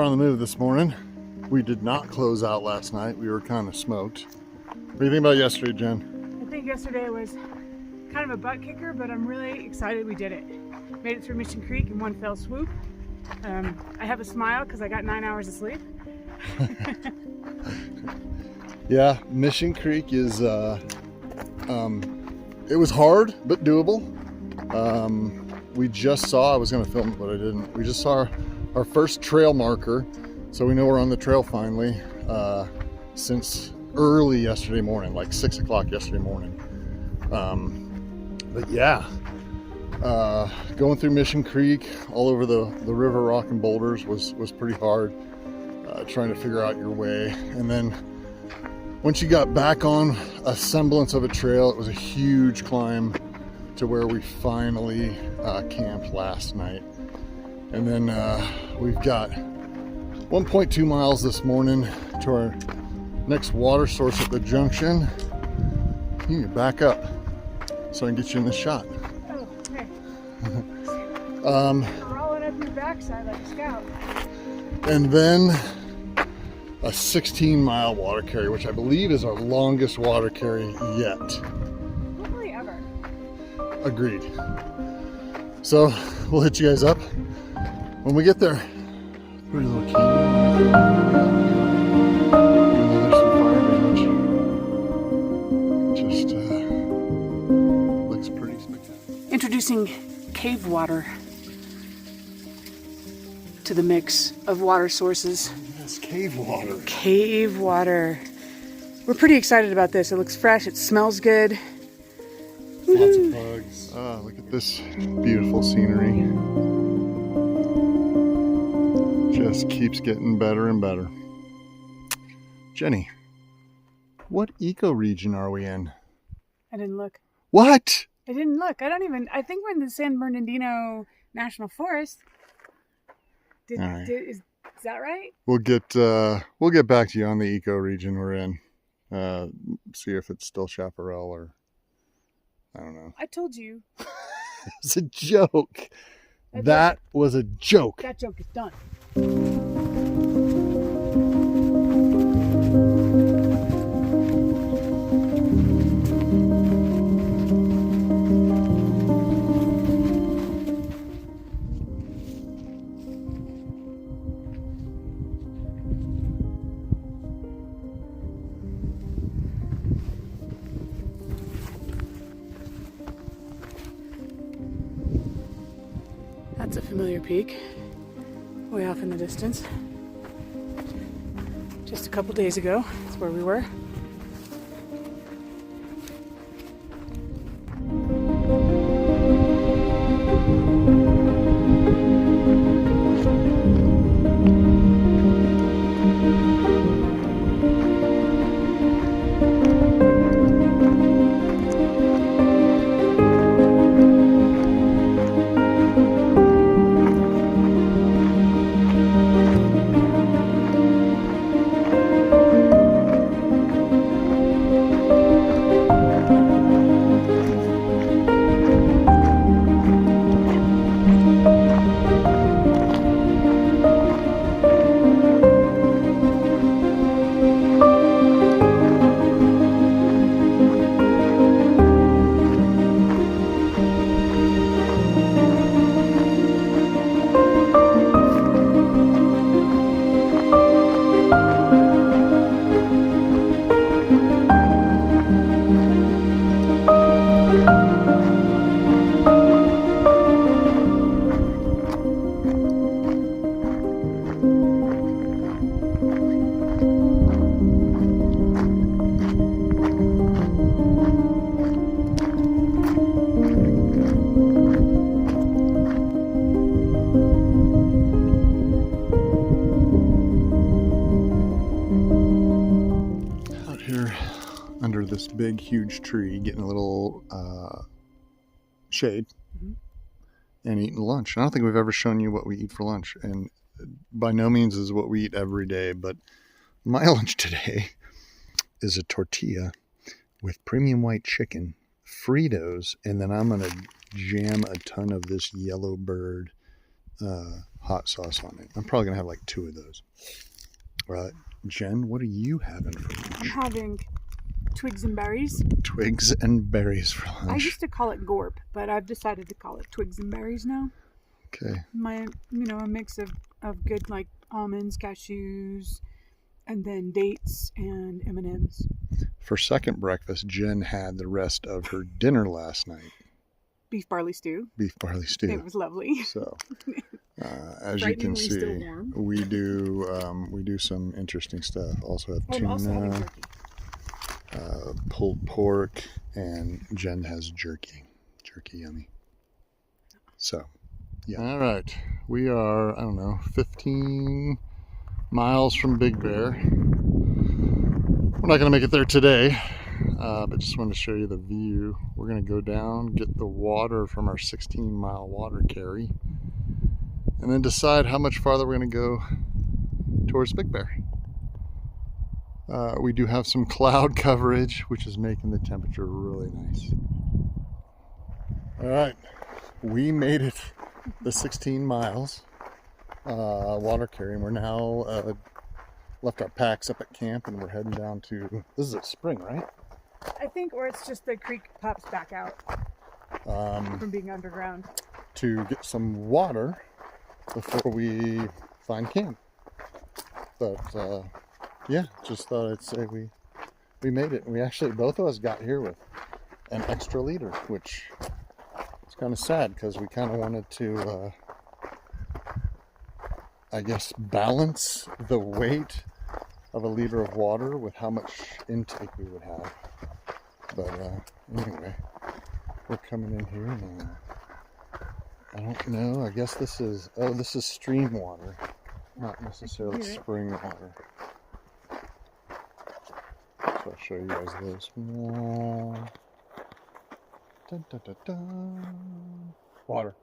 We're on the move this morning. We did not close out last night. We were kind of smoked. What do you think about yesterday, Jen? I think yesterday was kind of a butt kicker, but I'm really excited we did it. Made it through Mission Creek in one fell swoop. I have a smile because I got 9 hours of sleep. Yeah, Mission Creek is, it was hard, but doable. We just saw, I was going to film it, but I didn't. We just saw our first trail marker. So we know we're on the trail finally, since early yesterday morning, like 6 o'clock yesterday morning. But yeah, going through Mission Creek, all over the river rock and boulders was pretty hard, trying to figure out your way. And then once you got back on a semblance of a trail, it was a huge climb to where we finally camped last night. And then we've got 1.2 miles this morning to our next water source at the junction. You can back up so I can get you in the shot. Oh, okay. Rolling up your backside like a scout. And then a 16-mile water carry, which I believe is our longest water carry yet. Hopefully ever. Agreed. So we'll hit you guys up when we get there. Pretty little canyon. Even though there's some fire damage, just looks pretty spectacular. Introducing cave water to the mix of water sources. Yes, cave water. Cave water. We're pretty excited about this. It looks fresh. It smells good. Lots of bugs. Look at this beautiful scenery. Just keeps getting better and better. Jenny, what ecoregion are we in? I didn't look. What? I didn't look. I think we're in the San Bernardino National Forest. Right. Is that right? We'll get back to you on the ecoregion we're in. See if it's still chaparral or I don't know. I told you. It's a joke. That was a joke. That joke is done. That's a familiar peak, way off in the distance. Just a couple days ago, that's where we were. Under this big huge tree, getting a little shade and eating lunch. I don't think we've ever shown you what we eat for lunch, and by no means is what we eat every day, but my lunch today is a tortilla with premium white chicken, Fritos, and then I'm gonna jam a ton of this Yellow Bird hot sauce on it. I'm probably going to have like 2 of those. Jen, what are you having for lunch? I'm having twigs and berries. Twigs and berries for lunch. I used to call it gorp, but I've decided to call it twigs and berries now. Okay. A mix of good like almonds, cashews, and then dates and M&Ms. For second breakfast, Jen had the rest of her dinner last night. Beef barley stew. Beef barley stew. It was lovely. So, as you can see, we do some interesting stuff. Also have tuna, also having jerky. Pulled pork, and Jen has jerky. Jerky, yummy. So, yeah. All right, we are 15 miles from Big Bear. We're not going to make it there today, but just wanted to show you the view. We're going to go down, get the water from our 16-mile water carry, and then decide how much farther we're going to go towards Big Bear. We do have some cloud coverage, which is making the temperature really nice. All right, we made it the 16 miles water carry, and we're now left our packs up at camp, and we're heading down to, this is a spring, right? I think, or it's just the creek pops back out from being underground. To get some water before we find camp. But yeah, just thought I'd say we made it. We actually, both of us got here with an extra liter, which is kind of sad because we kind of wanted to, I guess, balance the weight of a liter of water with how much intake we would have. But anyway, we're coming in here now. I don't know, I guess this is stream water, not necessarily spring water. So I'll show you guys this. Dun, dun, dun, dun. Water.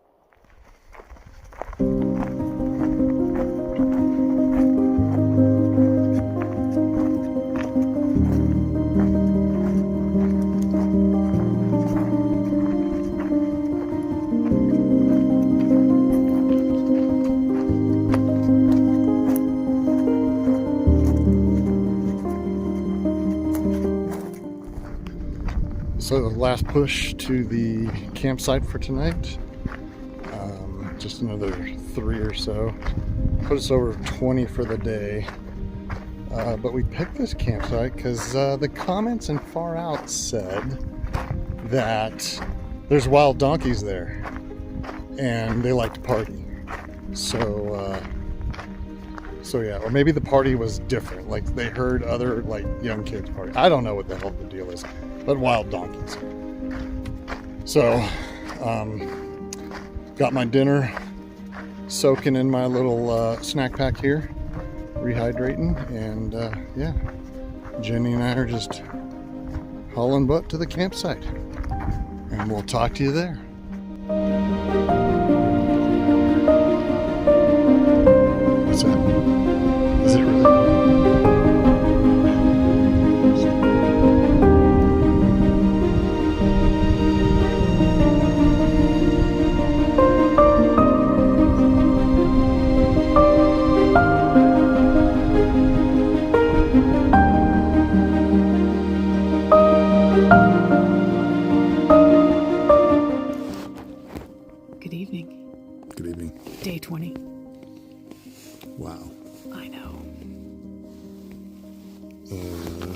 So the last push to the campsite for tonight, just another 3 or so, put us over 20 for the day, but we picked this campsite because the comments in Far Out said that there's wild donkeys there and they like to party. So yeah, or maybe the party was different, like they heard other like young kids party. I don't know what the hell the deal is, but wild donkeys. So got my dinner soaking in my little snack pack here, rehydrating, and yeah, Jenny and I are just hauling butt to the campsite, and we'll talk to you there. What's that? Is it really? Good evening. Good evening. Day 20. Wow. I know.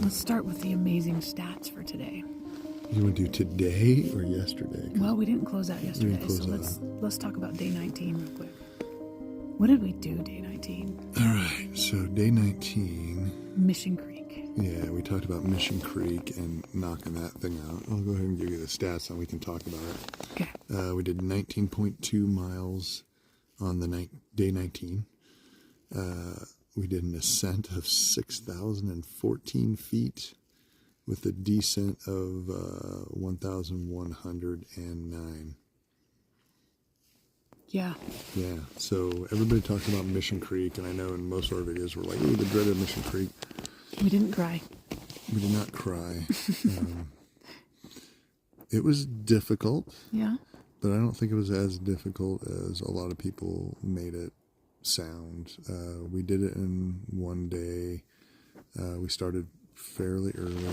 Let's start with the amazing stats for today. You want to do today or yesterday? Well, we didn't close out yesterday, so let's talk about day 19 real quick. What did we do day 19? All right, so day 19. Mission Creek. Yeah, we talked about Mission Creek and knocking that thing out. I'll go ahead and give you the stats and we can talk about it. Okay. We did 19.2 miles on the day 19. We did an ascent of 6,014 feet with a descent of 1,109. Yeah. Yeah, so everybody talks about Mission Creek, and I know in most of our videos we're like, ooh, the dreaded Mission Creek. We didn't cry. We did not cry. It was difficult. Yeah. But I don't think it was as difficult as a lot of people made it sound. We did it in one day. We started fairly early.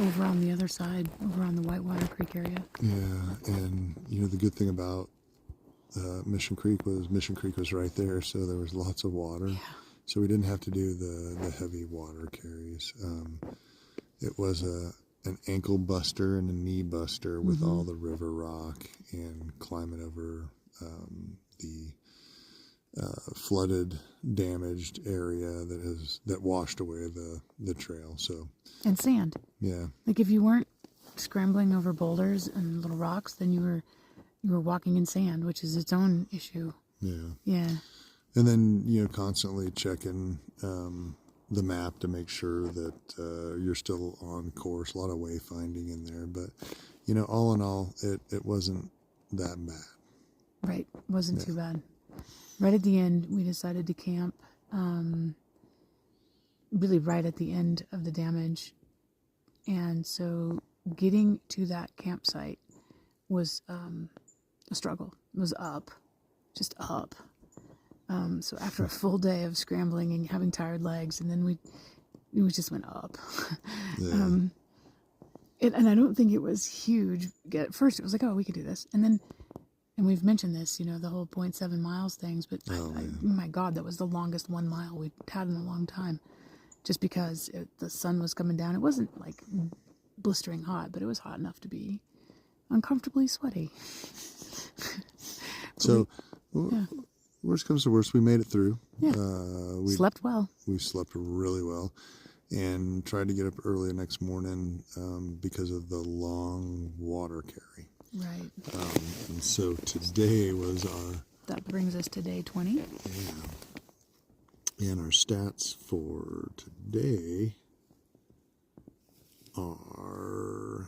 Over on the other side, over on the Whitewater Creek area. Yeah, and the good thing about Mission Creek was right there, so there was lots of water. Yeah. So we didn't have to do the heavy water carries. It was an ankle buster and a knee buster with all the river rock and climbing over the flooded, damaged area that washed away the trail. So And sand. yeah, Like if you weren't scrambling over boulders and little rocks, then you were walking in sand, which is its own issue. yeah. Yeah. And then, constantly checking the map to make sure that you're still on course. A lot of wayfinding in there. But, all in all, it wasn't that bad. Right. Wasn't too bad. Right at the end, we decided to camp, really right at the end of the damage. And so getting to that campsite was a struggle. It was just up. So after a full day of scrambling and having tired legs, and then we just went up. Yeah. And I don't think it was huge. At first, it was like, oh, we could do this. And we've mentioned this, the whole 0.7 miles things, but my God, that was the longest 1 mile we'd had in a long time. Just because the sun was coming down. It wasn't like blistering hot, but it was hot enough to be uncomfortably sweaty. So, worst comes to worst, we made it through. Yeah. We Slept well. We slept really well and tried to get up early the next morning because of the long water carry. Right. And so today was That brings us to day 20. And our stats for today are,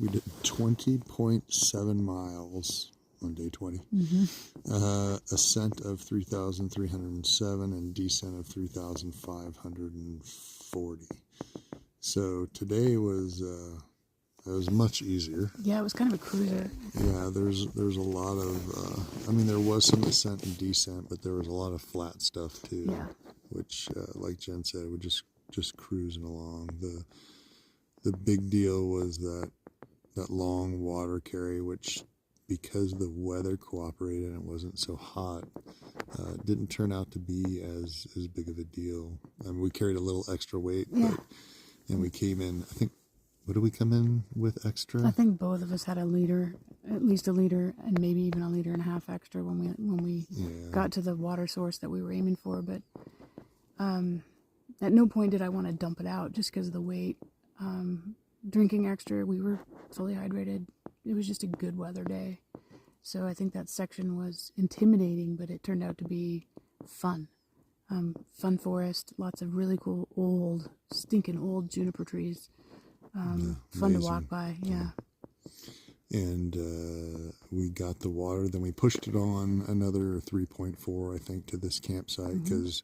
we did 20.7 miles on day 20, ascent of 3,307 and descent of 3,540. So today was much easier. Yeah, it was kind of a cruiser. Yeah, there's a lot of, there was some ascent and descent, but there was a lot of flat stuff too. Yeah. Which, like Jen said, we're just cruising along. The big deal was that long water carry, which, because the weather cooperated and it wasn't so hot, didn't turn out to be as big of a deal. We carried a little extra weight, and we came in, I think, what did we come in with extra? I think both of us had at least a liter, and maybe even a liter and a half extra when we got to the water source that we were aiming for. But at no point did I want to dump it out just because of the weight. Drinking extra, we were fully hydrated. It was just a good weather day. So I think that section was intimidating, but it turned out to be fun. Fun forest, lots of really cool stinking old juniper trees. Fun to walk by, yeah. And we got the water. Then we pushed it on another 3.4, I think, to this campsite because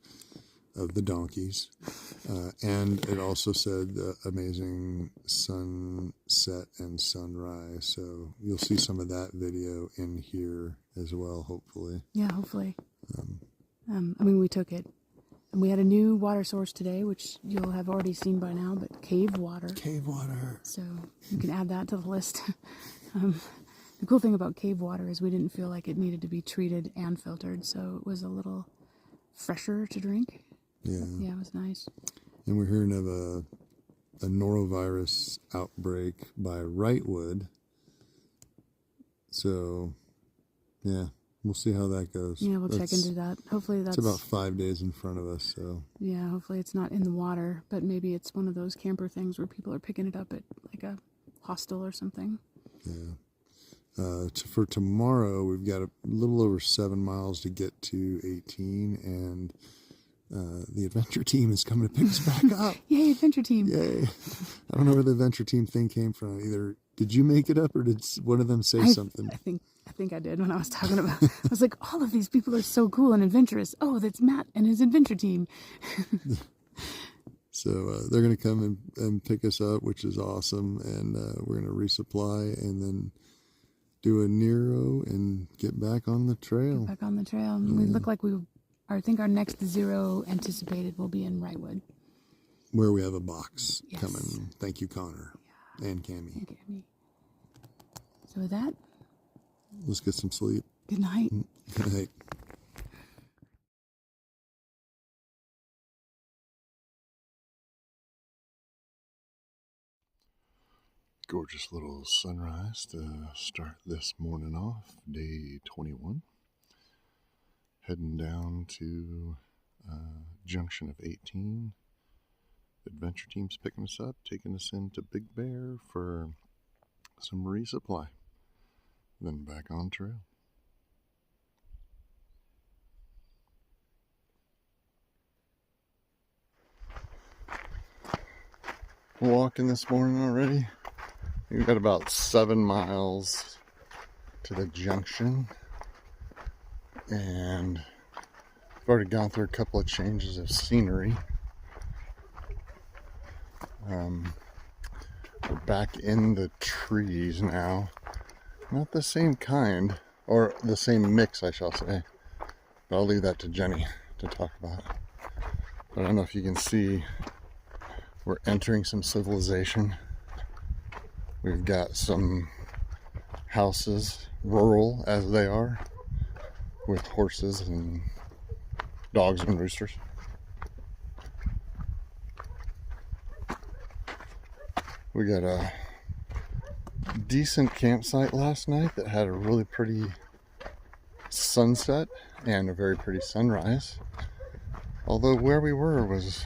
of the donkeys. And it also said amazing sunset and sunrise. So you'll see some of that video in here as well, hopefully. Yeah, hopefully. We took it. And we had a new water source today, which you'll have already seen by now, but cave water. Cave water. So you can add that to the list. The cool thing about cave water is we didn't feel like it needed to be treated and filtered, so it was a little fresher to drink. Yeah. Yeah, it was nice. And we're hearing of a norovirus outbreak by Wrightwood. So, yeah. We'll see how that goes. Yeah, we'll check into that. Hopefully that's... It's about 5 days in front of us, so... Yeah, hopefully it's not in the water, but maybe it's one of those camper things where people are picking it up at, like, a hostel or something. Yeah. For tomorrow, we've got a little over 7 miles to get to 18, and the adventure team is coming to pick us back up. Yay, adventure team. Yay. I don't know where the adventure team thing came from. Either did you make it up, or did one of them say something? I think I did when I was talking about it. I was like, all of these people are so cool and adventurous. Oh, that's Matt and his adventure team. So they're going to come and pick us up, which is awesome. And we're going to resupply. And then do a Nero and get back on the trail. Back on the trail. And we look like I think our next zero anticipated will be in Wrightwood. Where we have a box Yes. coming. Thank you, Connor. Yeah. And Cammie. And Cammie. So with that, Let's get some sleep. good night. Good night. Gorgeous little sunrise to start this morning off, day 21. Heading down to junction of 18. Adventure team's picking us up, taking us into Big Bear for some resupply. Then back on trail. Walking this morning already. We've got about 7 miles to the junction, and we've already gone through a couple of changes of scenery. We're back in the trees now. Not the same kind, or the same mix, I shall say. But I'll leave that to Jenny to talk about. But I don't know if you can see, we're entering some civilization. We've got some houses, rural as they are, with horses and dogs and roosters. We got a decent campsite last night that had a really pretty sunset and a very pretty sunrise. Although where we were was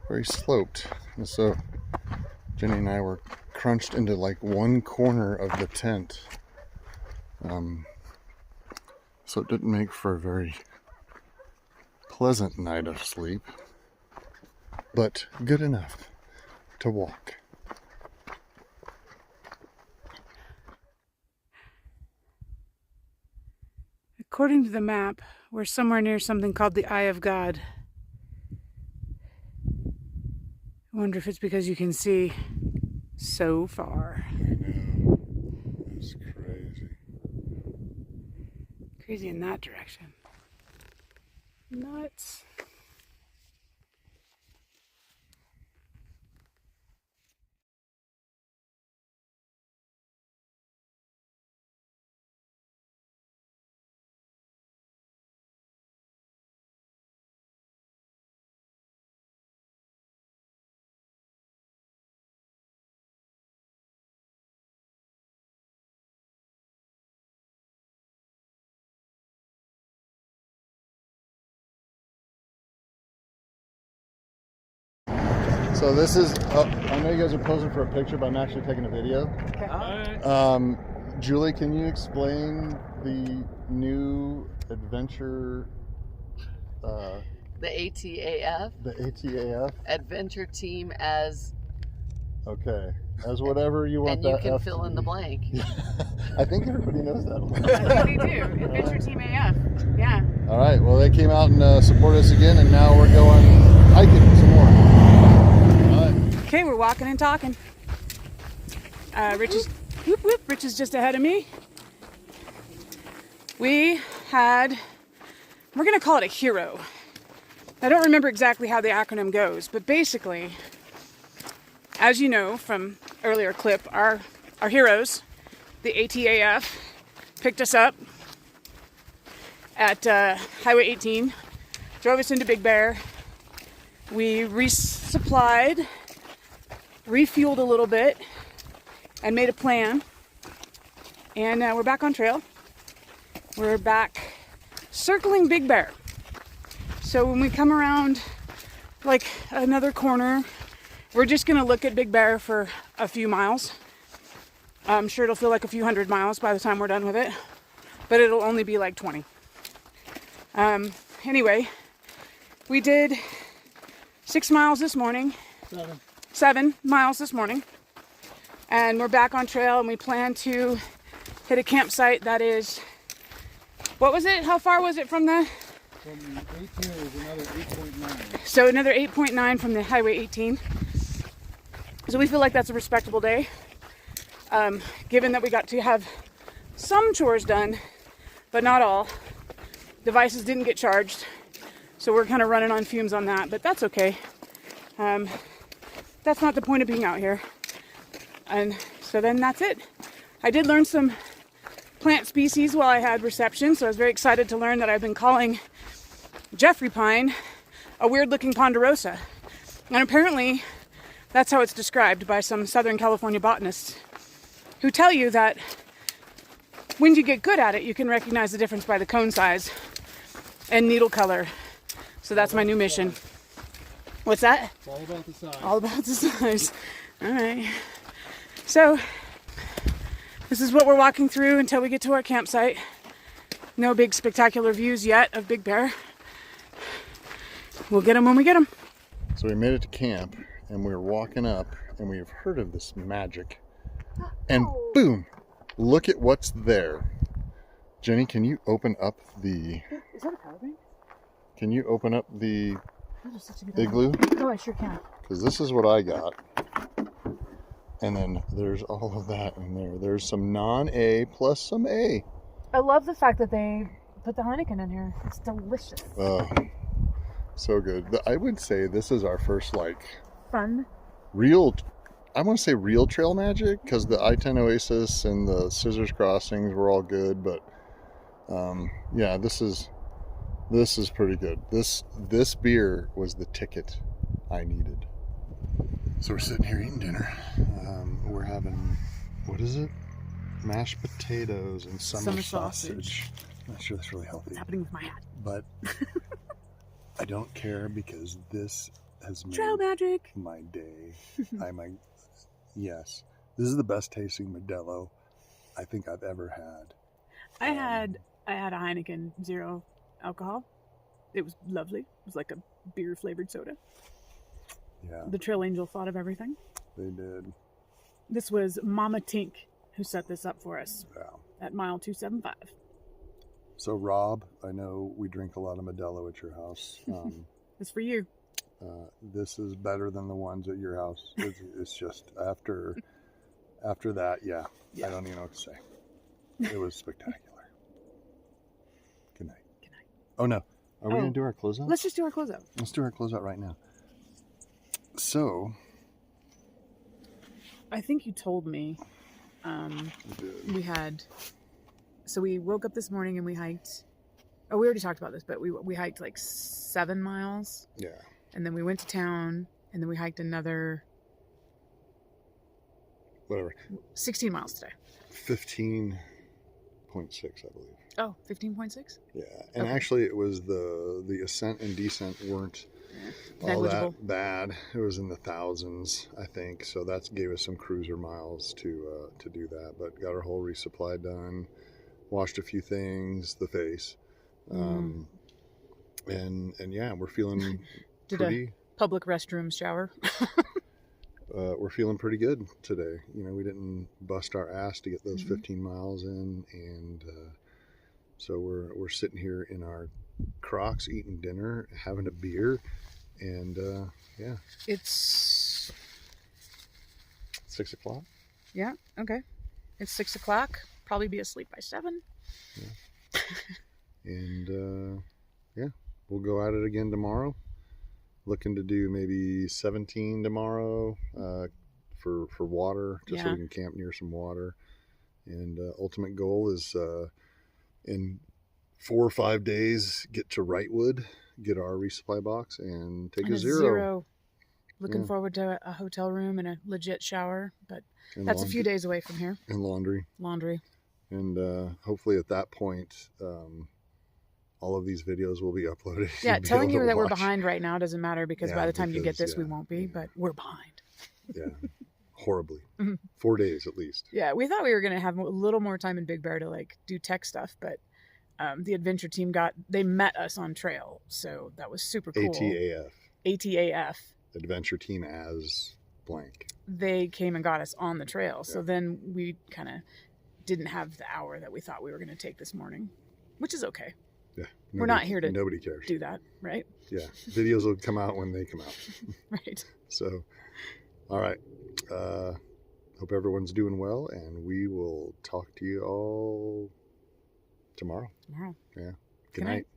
very sloped, and so Jenny and I were crunched into like one corner of the tent, so it didn't make for a very pleasant night of sleep, but good enough to walk. According to the map, we're somewhere near something called the Eye of God. I wonder if it's because you can see so far. I know. It's crazy. Crazy in that direction. Nuts. So this is, I know you guys are posing for a picture, but I'm actually taking a video. Okay. Julie, can you explain the new adventure, The ATAF, the ATAF? adventure team as, Okay, as whatever you want and you that can F fill to in the be. blank. I think everybody knows that. What do you do? Adventure Team AF. Yeah. All right, well, they came out and supported us again, and now we're going hiking some more. All right. Okay, we're walking and talking. Rich is just ahead of me. We're gonna call it a hero. I don't remember exactly how the acronym goes, but basically, as you know from earlier clip, our heroes, the ATAF, picked us up at Highway 18, drove us into Big Bear. We resupplied, refueled a little bit, and made a plan. And we're back on trail. We're back circling Big Bear. So when we come around like another corner, we're just gonna look at Big Bear for a few miles. I'm sure it'll feel like a few hundred miles by the time we're done with it, but it'll only be like 20. Anyway, we did 6 miles this morning. 7 miles this morning. And we're back on trail, and we plan to hit a campsite that is, what was it? How far was it from the? From 18 is another 8.9. So another 8.9 from the Highway 18. So we feel like that's a respectable day. Given that we got to have some chores done, but not all. Devices didn't get charged, so we're kind of running on fumes on that, but that's okay. That's not the point of being out here. And so then that's it. I did learn some plant species while I had reception, so I was very excited to learn that I've been calling Jeffrey pine a weird-looking ponderosa. And apparently, that's how it's described by some Southern California botanists who tell you that when you get good at it, you can recognize the difference by the cone size and needle color. So that's my new mission. What's that? It's all about the size. All about the size. All right. So, this is what we're walking through until we get to our campsite. No big spectacular views yet of Big Bear. We'll get them when we get them. So we made it to camp, and we were walking up, and we've heard of this magic. And boom! Look at what's there. Jenny, can you open up the... Is that a power bank? Can you open up the That is such a good idea. igloo? Oh, I sure can. Because this is what I got. And then there's all of that in there. There's some non-A plus some A. I love the fact that they put the Heineken in here. It's delicious. Oh, so good. I would say this is our first, like, Fun. real, I want to say real trail magic, because the I-10 Oasis and the Scissors Crossings were all good, but yeah, this is pretty good. This beer was the ticket I needed. So we're sitting here eating dinner. We're having, what is it? Mashed potatoes and summer sausage. I'm not sure that's really healthy. What's happening with my hat? But I don't care, because this has made Trail magic. my day. Yes, this is the best tasting Modelo I think I've ever had. I had a Heineken 0 alcohol. It was lovely. It was like a beer flavored soda. Yeah, The Trail Angel thought of everything. they did. This was Mama Tink who set this up for us Yeah. at mile 275. So Rob, I know we drink a lot of Modelo at your house. It's for you. This is better than the ones at your house. It's just after that, yeah, I don't even know what to say. It was spectacular. Good night. Good night. Oh no, are we Oh. gonna do our closeout? Let's just do our closeout. Let's do our closeout right now. So, I think you told me we had. So we woke up this morning and we hiked. Oh, we already talked about this, but we hiked like 7 miles, yeah, and then we went to town, and then we hiked another whatever. 16 miles today. 15.6, I believe. Oh, 15.6? Yeah, and Okay. actually, it was the ascent and descent weren't all Negligible. that bad. It was in the thousands, I think. So that gave us some cruiser miles to do that. But got our whole resupply done. Washed a few things, the face, and yeah, we're feeling Did pretty. Public restroom shower. We're feeling pretty good today. You know, we didn't bust our ass to get those 15 miles in, and so we're sitting here in our Crocs, eating dinner, having a beer, and yeah, It's 6 o'clock. yeah, okay. It's 6 o'clock. Probably be asleep by 7. And yeah, we'll go at it again tomorrow. Looking to do maybe 17 tomorrow for water, just so Yeah. we can camp near some water. And ultimate goal is in 4 or 5 days get to Wrightwood, get our resupply box, and take And a zero. Looking Yeah. forward to a hotel room and a legit shower, but And that's a few days away from here. and laundry. Laundry. And hopefully at that point, all of these videos will be uploaded. Yeah, You'll be telling able you to that we're watch. behind right now doesn't matter because Yeah, by the time you get because, this, we yeah, won't be, yeah. but we're behind. Yeah, horribly. Mhm. 4 days at least. Yeah, we thought we were going to have a little more time in Big Bear to like do tech stuff, but the adventure team they met us on trail, so that was super cool. ATAF, ATAF. Adventure Team as blank. They came and got us on the trail, so Yeah. then we kind of didn't have the hour that we thought we were going to take this morning, which is okay. Yeah, We're not here to Nobody cares. Do that, right? Yeah, videos will come out when they come out. Right. So, all right. hope everyone's doing well, and we will talk to you all tomorrow. Tomorrow. Yeah. Good night. Good night.